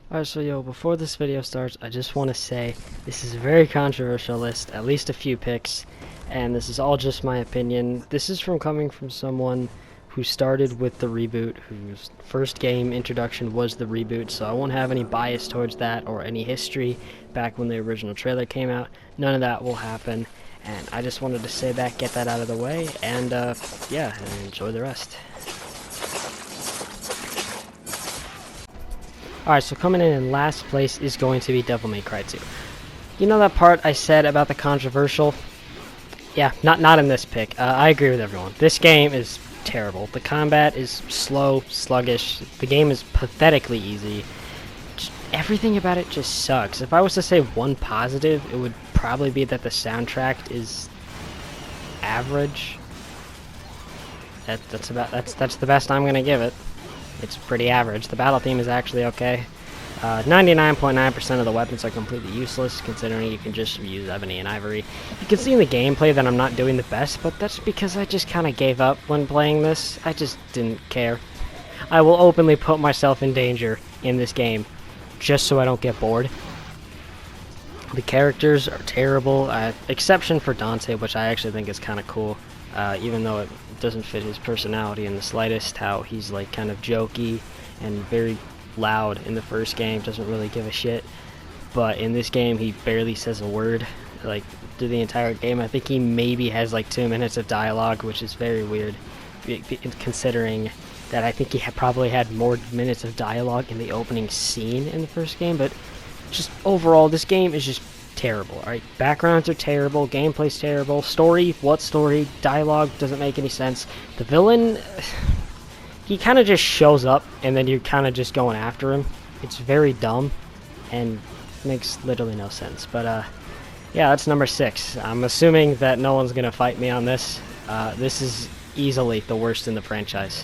Alright, so before this video starts, I just want to say this is a very controversial list, at least a few picks, and this is all just my opinion. This is coming from someone who started with the reboot, whose first game introduction was the reboot, so I won't have any bias towards that or any history back when the original trailer came out. None of that will happen, and I just wanted to say that, get that out of the way, and yeah, and enjoy the rest. Alright, so coming in last place is going to be Devil May Cry 2. You know that part I said about the controversial? Yeah, not in this pick. I agree with everyone. This game is terrible. The combat is slow, sluggish. The game is pathetically easy. Everything about it just sucks. If I was to say one positive, it would probably be that the soundtrack is average. That's the best I'm gonna give it. It's pretty average. The battle theme is actually okay. 99.9% of the weapons are completely useless, considering you can just use Ebony and Ivory. You can see in the gameplay that I'm not doing the best, but that's because I just kind of gave up when playing this. I just didn't care. I will openly put myself in danger in this game, just so I don't get bored. The characters are terrible, exception for Dante, which I actually think is kind of cool, even though it doesn't fit his personality in the slightest, how he's like kind of jokey and very loud in the first game, doesn't really give a shit, but in this game he barely says a word, like through the entire game. I think he maybe has like 2 minutes of dialogue, which is very weird, considering that I think he probably had more minutes of dialogue in the opening scene in the first game. But just overall, this game is just terrible. Alright, backgrounds are terrible, gameplay's terrible, story, what story? Dialogue doesn't make any sense. The villain, he kind of just shows up and then you're kind of just going after him. It's very dumb and makes literally no sense. But yeah, that's number 6. I'm assuming that no one's gonna fight me on this. This is easily the worst in the franchise.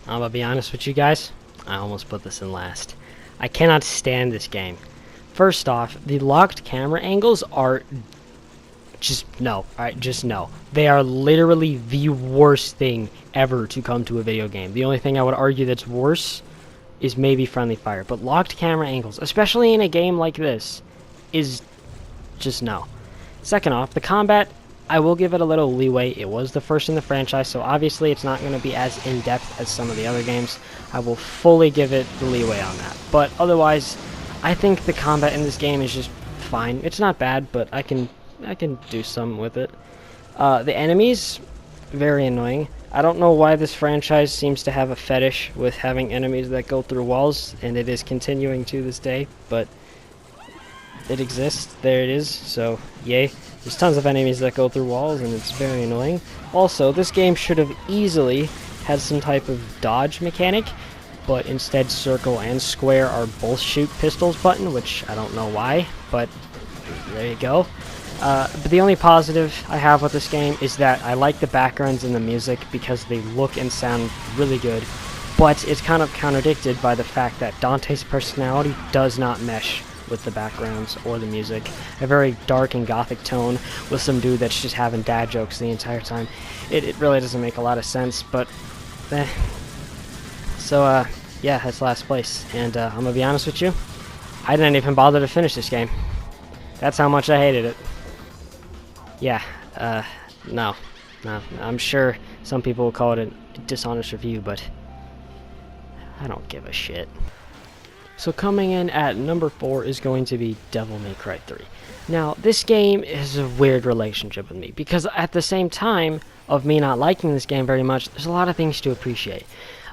I'm gonna be honest with you guys, I almost put this in last. I cannot stand this game. First off, the locked camera angles are just no. Alright, just no. They are literally the worst thing ever to come to a video game. The only thing I would argue that's worse is maybe Friendly Fire. But locked camera angles, especially in a game like this, is just no. Second off, the combat, I will give it a little leeway. It was the first in the franchise, so obviously it's not going to be as in-depth as some of the other games. I will fully give it the leeway on that. But otherwise, I think the combat in this game is just fine. It's not bad, but I can do some with it. The enemies, very annoying. I don't know why this franchise seems to have a fetish with having enemies that go through walls, and it is continuing to this day, but it exists. There it is, so yay. There's tons of enemies that go through walls, and it's very annoying. Also, this game should have easily had some type of dodge mechanic, but instead circle and square are both shoot pistols button, which I don't know why, but there you go. But the only positive I have with this game is that I like the backgrounds and the music because they look and sound really good, but it's kind of contradicted by the fact that Dante's personality does not mesh with the backgrounds or the music. A very dark and gothic tone with some dude that's just having dad jokes the entire time. It really doesn't make a lot of sense, but So, yeah, that's last place. And I'm gonna be honest with you, I didn't even bother to finish this game. That's how much I hated it. Yeah, no. I'm sure some people will call it a dishonest review, but I don't give a shit. So coming in at number 4 is going to be Devil May Cry 3. Now, this game is a weird relationship with me, because at the same time of me not liking this game very much, there's a lot of things to appreciate.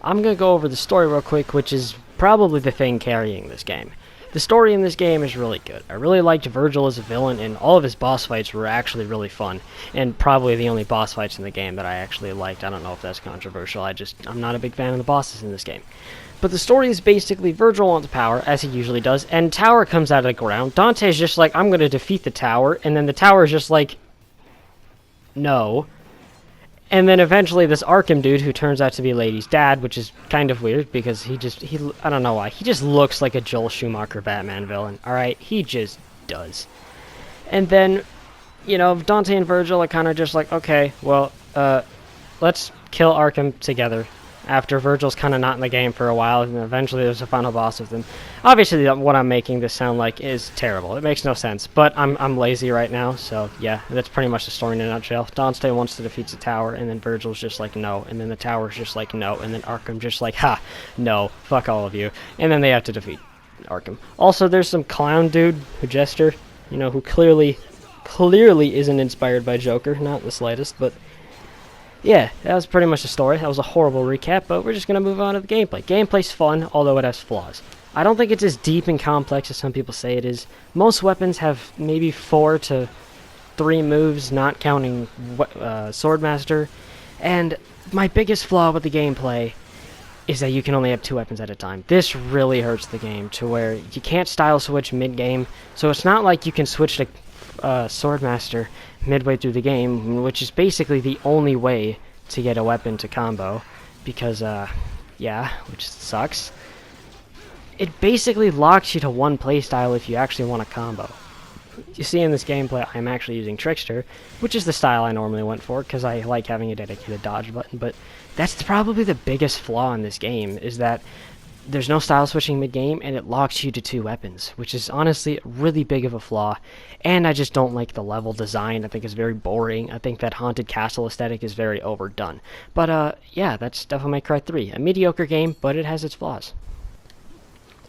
I'm going to go over the story real quick, which is probably the thing carrying this game. The story in this game is really good. I really liked Virgil as a villain, and all of his boss fights were actually really fun, and probably the only boss fights in the game that I actually liked. I don't know if that's controversial, I'm not a big fan of the bosses in this game. But the story is basically Virgil wants power, as he usually does, and Tower comes out of the ground. Dante's just like, I'm going to defeat the Tower, and then the Tower is just like, no. And then eventually this Arkham dude, who turns out to be Lady's dad, which is kind of weird, because I don't know why, he just looks like a Joel Schumacher Batman villain, alright? He just does. And then, you know, Dante and Virgil are kind of just like, okay, well, let's kill Arkham together. after Virgil's kind of not in the game for a while, and eventually there's a final boss with him. Obviously, what I'm making this sound like is terrible. It makes no sense, but I'm lazy right now, so yeah, that's pretty much the story in a nutshell. Dante wants to defeat the tower, and then Virgil's just like, no, and then the tower's just like, no, and then Arkham just like, ha, no, fuck all of you, and then they have to defeat Arkham. Also, there's some clown dude, who Jester, you know, who clearly isn't inspired by Joker, not the slightest, but yeah, that was pretty much the story. That was a horrible recap, but we're just going to move on to the gameplay. Gameplay's fun, although it has flaws. I don't think it's as deep and complex as some people say it is. Most weapons have maybe 4 to 3 moves, not counting Swordmaster. And my biggest flaw with the gameplay is that you can only have 2 weapons at a time. This really hurts the game to where you can't style switch mid-game, so it's not like you can switch to Swordmaster midway through the game, which is basically the only way to get a weapon to combo, because, yeah, which sucks. It basically locks you to one playstyle if you actually want a combo. You see in this gameplay, I'm actually using Trickster, which is the style I normally went for, because I like having a dedicated dodge button, but that's probably the biggest flaw in this game, is that there's no style switching mid-game, and it locks you to 2 weapons, which is honestly really big of a flaw. And I just don't like the level design. I think it's very boring. I think that Haunted Castle aesthetic is very overdone. But, yeah, that's Devil May Cry 3. A mediocre game, but it has its flaws.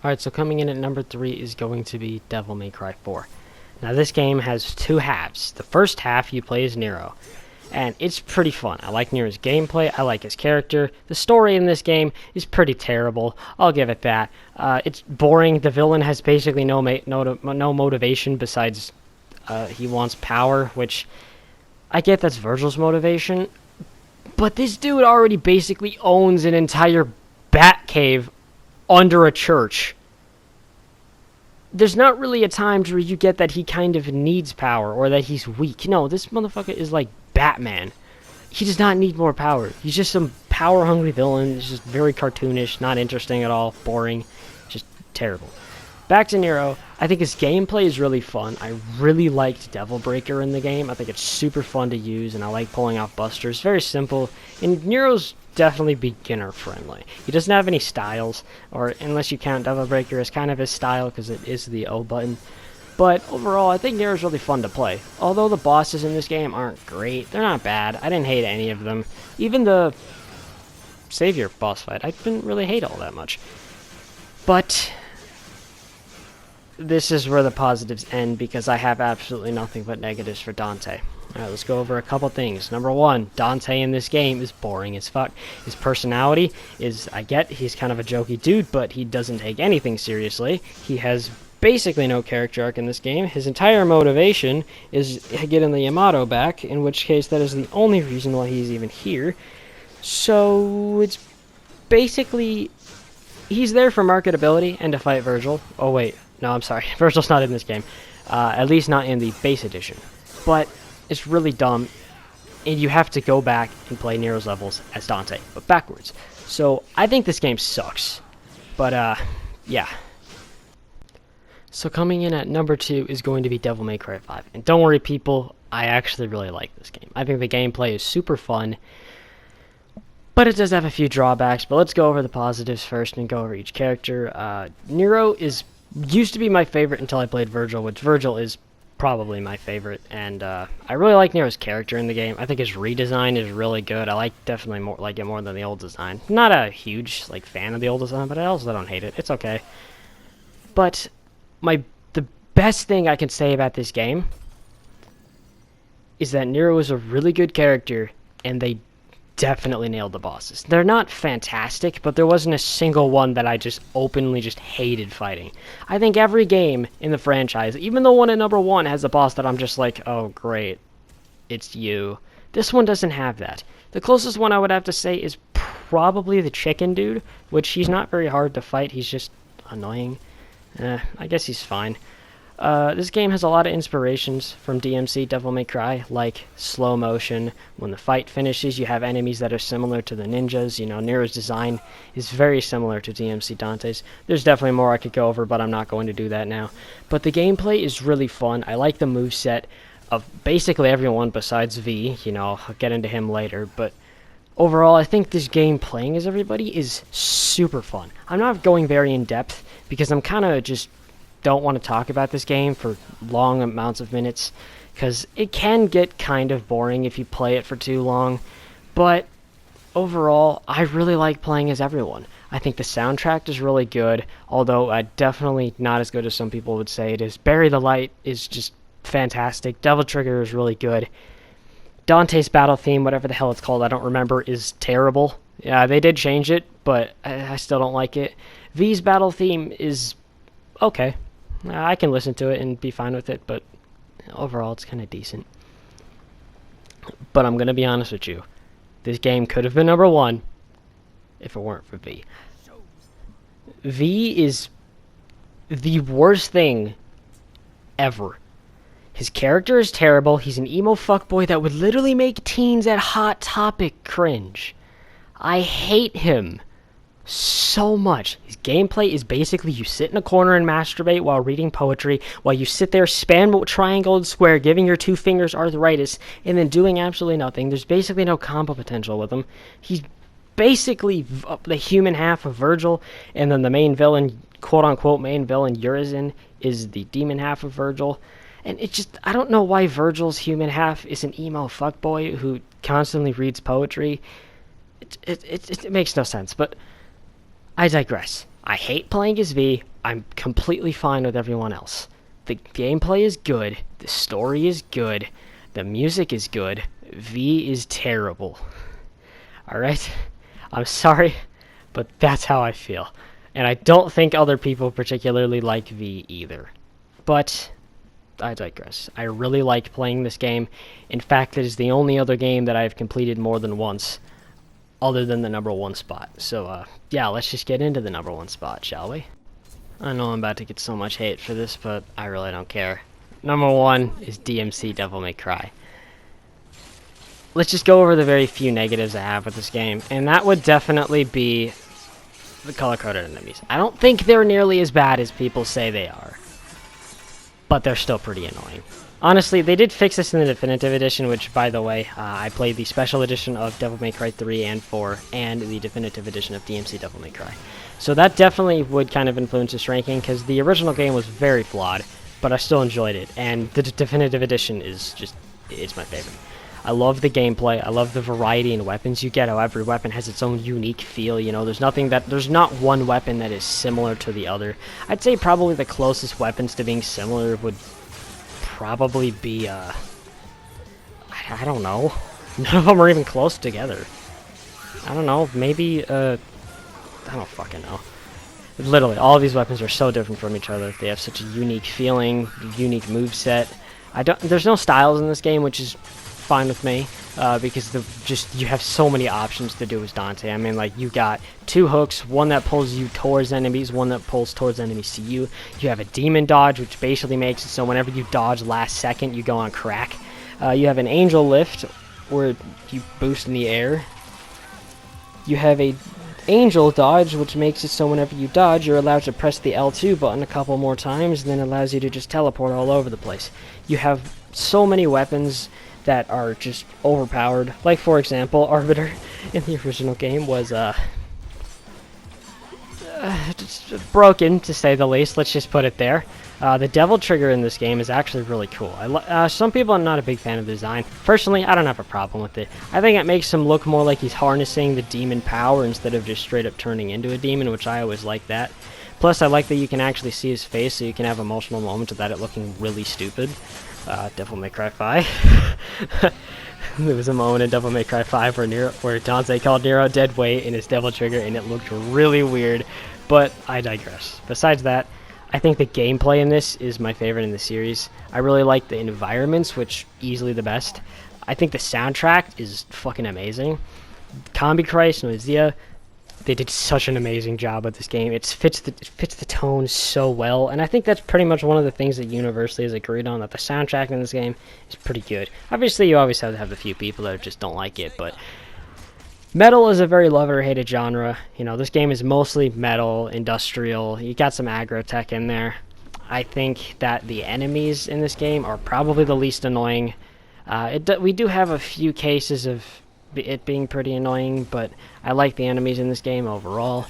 Alright, so coming in at number 3 is going to be Devil May Cry 4. Now, this game has 2 halves. The first half you play as Nero, and it's pretty fun. I like Nero's gameplay, I like his character. The story in this game is pretty terrible, I'll give it that. It's boring. The villain has basically no motivation besides he wants power, which I get that's Virgil's motivation, but this dude already basically owns an entire bat cave under a church. There's not really a time where you get that he kind of needs power or that he's weak. No, this motherfucker is like Batman. He does not need more power. He's just some power-hungry villain. He's just very cartoonish, not interesting at all, boring, just terrible. Back to Nero, I think his gameplay is really fun. I really liked Devil Breaker in the game. I think it's super fun to use, and I like pulling off busters. Very simple, and Nero's definitely beginner-friendly. He doesn't have any styles, or unless you count Devil Breaker as kind of his style, because it is the O button. But overall, I think Nero's really fun to play. Although the bosses in this game aren't great, they're not bad. I didn't hate any of them. Even the Savior boss fight, I didn't really hate all that much. But this is where the positives end, because I have absolutely nothing but negatives for Dante. Alright, let's go over a couple things. Number 1, Dante in this game is boring as fuck. His personality is, I get, he's kind of a jokey dude, but he doesn't take anything seriously. He has basically no character arc in this game. His entire motivation is getting the Yamato back, in which case that is the only reason why he's even here. So it's basically, he's there for marketability and to fight Virgil. Oh wait, no, I'm sorry. Virgil's not in this game. At least not in the base edition. But it's really dumb, and you have to go back and play Nero's levels as Dante, but backwards. So I think this game sucks. But, yeah. So coming in at number 2 is going to be Devil May Cry 5. And don't worry, people, I actually really like this game. I think the gameplay is super fun, but it does have a few drawbacks. But let's go over the positives first and go over each character. Nero used to be my favorite until I played Virgil, which Virgil is probably my favorite, and I really like Nero's character in the game. I think his redesign is really good. I definitely like it more than the old design. Not a huge fan of the old design, but I also don't hate it. It's okay. But the best thing I can say about this game is that Nero is a really good character, and they definitely nailed the bosses. They're not fantastic, but there wasn't a single one that I just openly just hated fighting. I think every game in the franchise, even the one at number 1, has a boss that I'm just like, oh great, it's you. This one doesn't have that. The closest one I would have to say is probably the chicken dude, which he's not very hard to fight, he's just annoying. I guess he's fine. This game has a lot of inspirations from DMC Devil May Cry, like slow motion. When the fight finishes, you have enemies that are similar to the ninjas. You know, Nero's design is very similar to DMC Dante's. There's definitely more I could go over, but I'm not going to do that now. But the gameplay is really fun. I like the moveset of basically everyone besides V. You know, I'll get into him later, but Overall, I think this game playing as everybody is super fun. I'm not going very in depth because I'm kind of just don't want to talk about this game for long amounts of minutes because it can get kind of boring if you play it for too long. But overall, I really like playing as everyone. I think the soundtrack is really good, although definitely not as good as some people would say it is. Bury the Light is just fantastic. Devil Trigger is really good. Dante's battle theme, whatever the hell it's called, I don't remember, is terrible. Yeah, they did change it, but I still don't like it. V's battle theme is okay. I can listen to it and be fine with it, but overall it's kind of decent. But I'm going to be honest with you. This game could have been number 1 if it weren't for V. V is the worst thing ever. His character is terrible. He's an emo fuckboy that would literally make teens at Hot Topic cringe. I hate him so much. His gameplay is basically you sit in a corner and masturbate while reading poetry, while you sit there, spam triangle and square, giving your 2 fingers arthritis, and then doing absolutely nothing. There's basically no combo potential with him. He's basically the human half of Virgil, and then the main villain, quote-unquote main villain, Urizen, is the demon half of Virgil. And it just, I don't know why Virgil's human half is an emo fuckboy who constantly reads poetry. It makes no sense, but I digress. I hate playing as V. I'm completely fine with everyone else. The gameplay is good. The story is good. The music is good. V is terrible. Alright? I'm sorry, but that's how I feel. And I don't think other people particularly like V either. But I digress. I really like playing this game. In fact, it is the only other game that I've completed more than once, other than the number 1 spot. So, yeah, let's just get into the number 1 spot, shall we? I know I'm about to get so much hate for this, but I really don't care. Number 1 is DMC Devil May Cry. Let's just go over the very few negatives I have with this game, and that would definitely be the color-coded enemies. I don't think they're nearly as bad as people say they are, but they're still pretty annoying. Honestly, they did fix this in the Definitive Edition, which, by the way, I played the Special Edition of Devil May Cry 3 and 4, and the Definitive Edition of DMC Devil May Cry. So that definitely would kind of influence this ranking, because the original game was very flawed, but I still enjoyed it, and the Definitive Edition is just, it's my favorite. I love the gameplay, I love the variety in weapons you get, how every weapon has its own unique feel, you know, there's not one weapon that is similar to the other. I'd say probably the closest weapons to being similar would probably be, I don't know. None of them are even close together. I don't know, maybe, I don't fucking know. Literally, all of these weapons are so different from each other. They have such a unique feeling, unique moveset. There's no styles in this game, which is fine with me, because you have so many options to do as Dante. I mean, like, you got 2 hooks, one that pulls you towards enemies, one that pulls towards enemies to you. You have a demon dodge, which basically makes it so whenever you dodge last second, you go on crack. You have an angel lift, where you boost in the air. You have a angel dodge, which makes it so whenever you dodge, you're allowed to press the L2 button a couple more times, and then allows you to just teleport all over the place. You have so many weapons that are just overpowered. Like, for example, Arbiter in the original game was just broken, to say the least. Let's just put it there. The Devil Trigger in this game is actually really cool. Some people are not a big fan of the design. Personally, I don't have a problem with it. I think it makes him look more like he's harnessing the demon power instead of just straight up turning into a demon, which I always like that. Plus, I like that you can actually see his face, so you can have emotional moments without it looking really stupid. Devil May Cry 5. There was a moment in Devil May Cry 5 where Dante called Nero dead weight in his Devil Trigger, and it looked really weird, but I digress. Besides that, I think the gameplay in this is my favorite in the series. I really like the environments, which easily the best. I think the soundtrack is fucking amazing. Combichrist, Noisia, they did such an amazing job with this game. It fits the tone so well, and I think that's pretty much one of the things that universally is agreed on, that the soundtrack in this game is pretty good. Obviously, you always have to have a few people that just don't like it, but metal is a very loved or hated genre. You know, this game is mostly metal, industrial. You got some aggro tech in there. I think that the enemies in this game are probably the least annoying. We do have a few cases of it being pretty annoying, but I like the enemies in this game overall.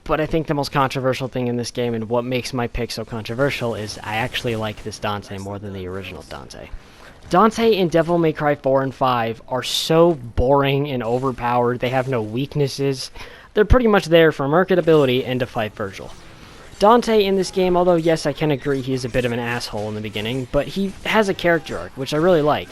But I think the most controversial thing in this game, and what makes my pick so controversial, is I actually like this Dante more than the original Dante. Dante in Devil May Cry 4 and 5 are so boring and overpowered. They have no weaknesses. They're pretty much there for marketability and to fight Virgil. Dante in this game, although yes, I can agree he's a bit of an asshole in the beginning, but he has a character arc, which I really like.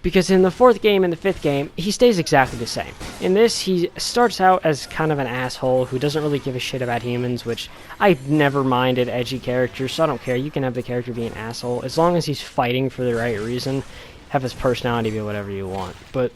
Because in the 4th game and the 5th game, he stays exactly the same. In this, he starts out as kind of an asshole who doesn't really give a shit about humans, which I never minded edgy characters, so I don't care. You can have the character be an asshole, as long as he's fighting for the right reason. Have his personality be whatever you want. But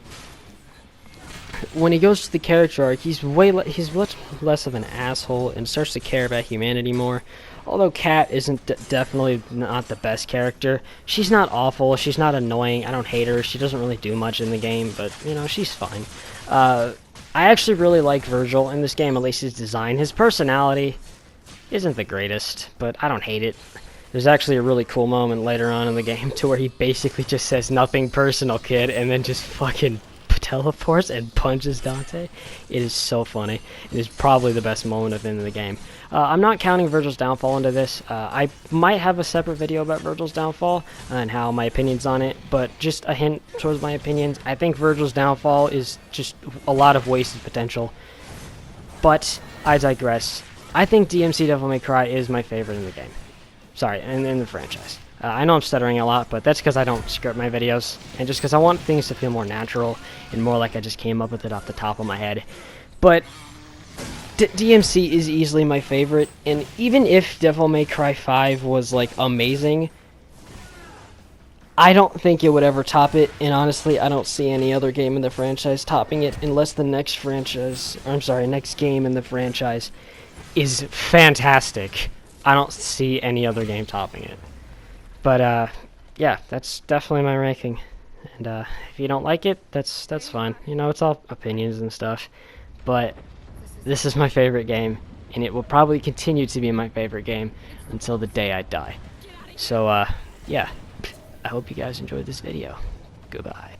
when he goes to the character arc, he's much less of an asshole and starts to care about humanity more. Although Kat isn't definitely not the best character. She's not awful, she's not annoying, I don't hate her, she doesn't really do much in the game, but, you know, she's fine. I actually really like Virgil in this game, at least his design. His personality isn't the greatest, but I don't hate it. There's actually a really cool moment later on in the game to where he basically just says, "Nothing personal, kid," and then just fucking teleports and punches Dante. It is so funny. It is probably the best moment of in the game. I'm not counting Virgil's downfall into this. I might have a separate video about Virgil's downfall and how my opinions on it, but just a hint towards my opinions. I think Virgil's downfall is just a lot of wasted potential. But I digress. I think DMC Devil May Cry is my favorite in the game. Sorry, in the franchise. I know I'm stuttering a lot, but that's because I don't script my videos, and just because I want things to feel more natural and more like I just came up with it off the top of my head. But DMC is easily my favorite, and even if Devil May Cry 5 was, like, amazing, I don't think it would ever top it, and honestly, I don't see any other game in the franchise topping it unless the next game in the franchise is fantastic. I don't see any other game topping it. But, yeah, that's definitely my ranking. And, if you don't like it, that's fine. You know, it's all opinions and stuff. But this is my favorite game, and it will probably continue to be my favorite game until the day I die. So, yeah. I hope you guys enjoyed this video. Goodbye.